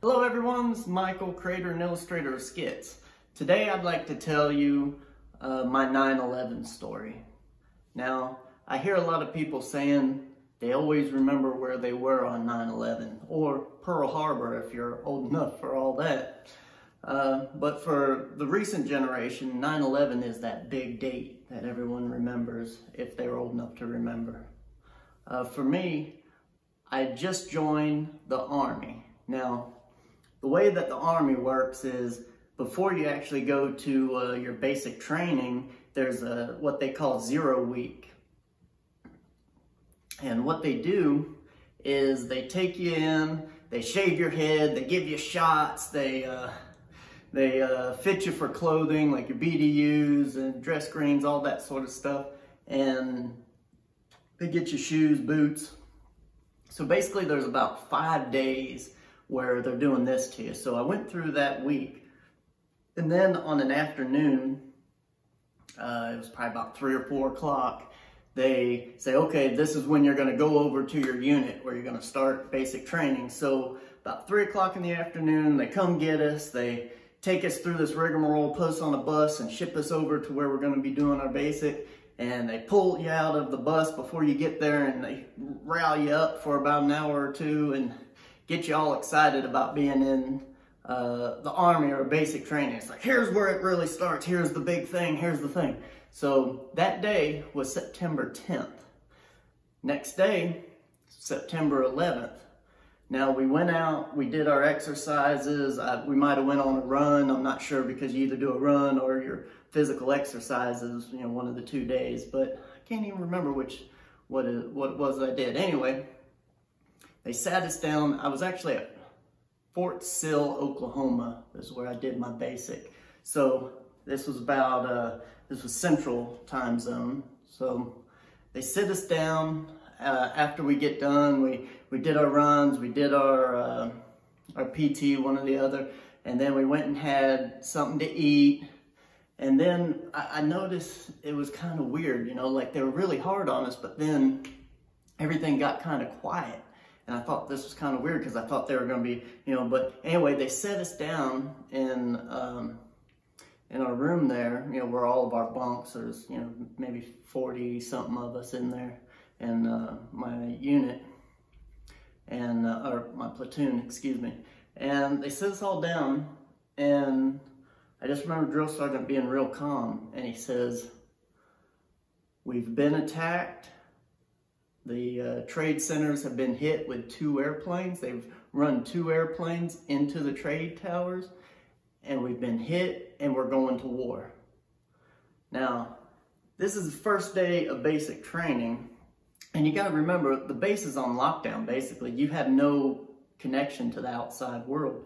Hello everyone, this is Michael, creator and illustrator of Skits. Today I'd like to tell you my 9/11 story. Now, I hear a lot of people saying they always remember where they were on 9/11, or Pearl Harbor if you're old enough for all that. But for the recent generation, 9/11 is that big date that everyone remembers if they're old enough to remember. For me, I just joined the Army. Now, the way that the Army works is before you actually go to your basic training, there's what they call 0 week. And what they do is they take you in, they shave your head, they give you shots, they fit you for clothing like your BDUs and dress greens, all that sort of stuff. And they get you shoes, boots. So basically there's about 5 days where they're doing this to you. So I went through that week. And then on an afternoon, it was probably about 3 or 4 o'clock, they say, okay, this is when you're gonna go over to your unit where you're gonna start basic training. So about 3 o'clock in the afternoon, they come get us, they take us through this rigmarole, put us on a bus and ship us over to where we're gonna be doing our basic. And they pull you out of the bus before you get there and they rile you up for about an hour or two and get you all excited about being in the Army or basic training. It's like, here's where it really starts. Here's the big thing. Here's the thing. So that day was September 10th. Next day, September 11th. Now we went out, we did our exercises. We might have went on a run. I'm not sure because you either do a run or your physical exercises, you know, one of the 2 days, but I can't even remember what it was I did. Anyway, they sat us down. I was actually at Fort Sill, Oklahoma, is where I did my basic. So this was about, this was Central Time Zone. So they sit us down. After we get done, we did our runs, we did our PT, one or the other, and then we went and had something to eat. And then I noticed it was kind of weird, you know, like they were really hard on us, but then everything got kind of quiet. And I thought this was kind of weird because I thought they were going to be, you know, but anyway, they set us down in our room there, you know, where all of our bunks, there's, you know, maybe 40 something of us in there, and my unit, and, or my platoon, excuse me. And they set us all down, and I just remember Drill Sergeant being real calm, and he says, "We've been attacked. The trade centers have been hit with 2 airplanes. They've run 2 airplanes into the trade towers, and we've been hit, and we're going to war." Now, this is the first day of basic training, and you gotta remember, the base is on lockdown, basically. You have no connection to the outside world.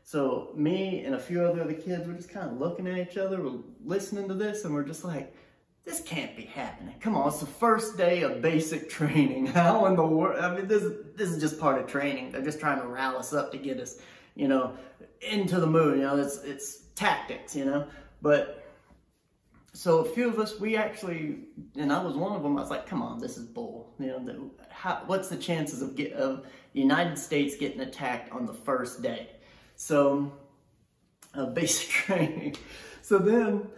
So me and a few other kids were just kind of looking at each other, we're listening to this, and we're just like, this can't be happening. Come on, it's the first day of basic training. How in the world? I mean, this is just part of training. They're just trying to rile us up to get us, you know, into the mood. You know, it's tactics, you know. But so a few of us, we actually, and I was one of them. I was like, come on, this is bull. You know, what's the chances of the United States getting attacked on the first day? So basic training. So then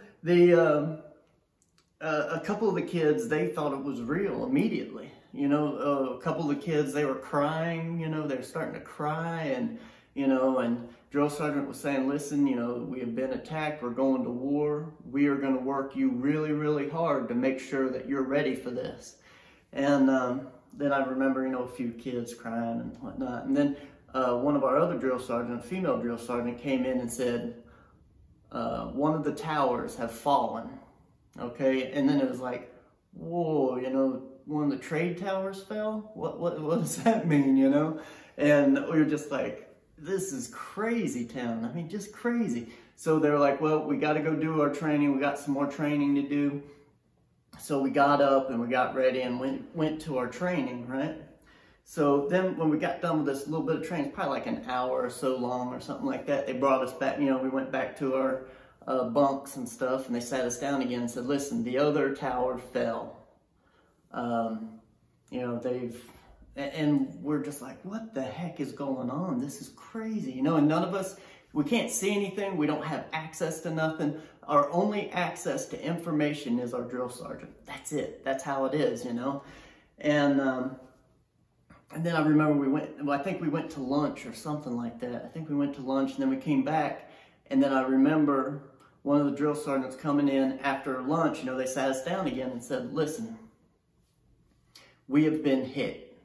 a couple of the kids, they thought it was real immediately. You know, a couple of the kids, they were crying, you know, they were starting to cry, and, you know, and Drill Sergeant was saying, listen, you know, we have been attacked, we're going to war, we are going to work you really, really hard to make sure that you're ready for this. And then I remember, you know, a few kids crying and whatnot. And then one of our other drill sergeants, a female drill sergeant, came in and said, one of the towers have fallen. Okay, and then it was like, whoa, you know, one of the trade towers fell? What does that mean, you know? And we were just like, this is crazy town. I mean, just crazy. So they were like, well, we got to go do our training. We got some more training to do. So we got up and we got ready and went to our training, right? So then when we got done with this little bit of training, probably like an hour or so long or something like that, they brought us back, you know, we went back to our bunks and stuff, and they sat us down again and said, listen, the other tower fell. You know, and we're just like, what the heck is going on? This is crazy, you know, and none of us, we can't see anything. We don't have access to nothing. Our only access to information is our drill sergeant. That's it. That's how it is, you know. And then I remember we went, well, I think we went to lunch or something like that. I think we went to lunch and then we came back. And then I remember one of the drill sergeants coming in after lunch, you know, they sat us down again and said, listen, we have been hit.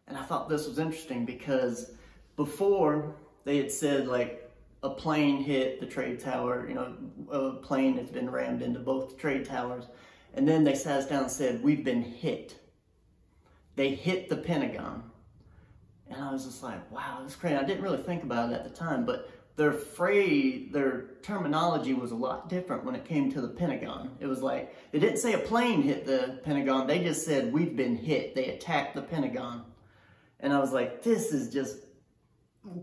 And I thought this was interesting because before they had said like a plane hit the trade tower, you know, a plane has been rammed into both trade towers. And then they sat us down and said, we've been hit. They hit the Pentagon. And I was just like, wow, that's crazy. I didn't really think about it at the time, but their terminology was a lot different when it came to the Pentagon. It was like, they didn't say a plane hit the Pentagon. They just said, we've been hit. They attacked the Pentagon. And I was like, this is just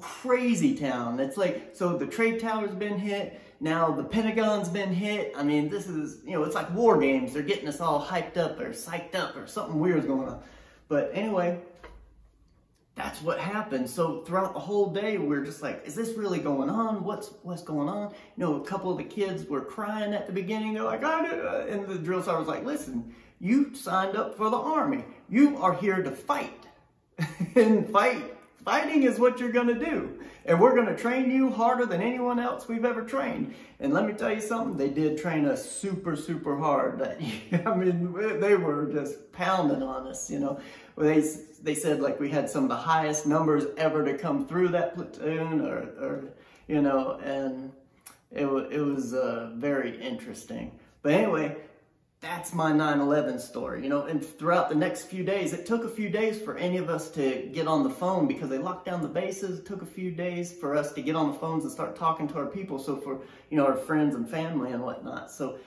crazy town. It's like, so the trade tower's been hit. Now the Pentagon's been hit. I mean, this is, you know, it's like war games. They're getting us all hyped up or psyched up or something weird's going on. But anyway, that's what happened. So throughout the whole day, we're just like, is this really going on? What's going on? You know, a couple of the kids were crying at the beginning. They're like, and the drill sergeant was like, listen, you signed up for the Army. You are here to fight. And fighting is what you're gonna do. And we're gonna train you harder than anyone else we've ever trained. And let me tell you something, they did train us super, super hard. I mean, they were just pounding on us, you know. They said like we had some of the highest numbers ever to come through that platoon or you know, and it was very interesting. But anyway, that's my 9/11 story, you know, and throughout the next few days, it took a few days for any of us to get on the phone because they locked down the bases. It took a few days for us to get on the phones and start talking to our people. So for, you know, our friends and family and whatnot. So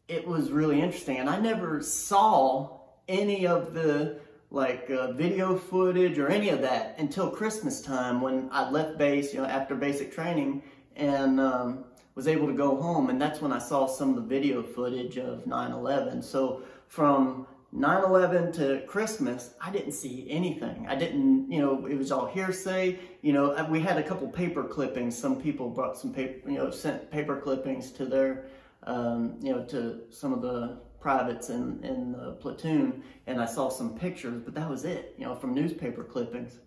it was really interesting. And I never saw any of the like video footage or any of that until Christmas time when I left base, you know, after basic training and, was able to go home, and that's when I saw some of the video footage of 9/11. So from 9/11 to Christmas, I didn't see anything. I didn't, you know, it was all hearsay. You know, we had a couple paper clippings. Some people brought some paper, you know, sent paper clippings to their, you know, to some of the privates in the platoon, and I saw some pictures, but that was it, you know, from newspaper clippings.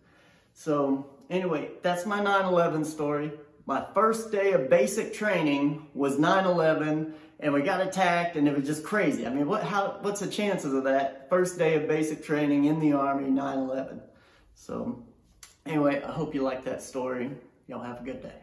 So anyway, that's my 9/11 story. My first day of basic training was 9/11, and we got attacked, and it was just crazy. I mean, what's the chances of that? First day of basic training in the Army, 9/11. So anyway, I hope you like that story. Y'all have a good day.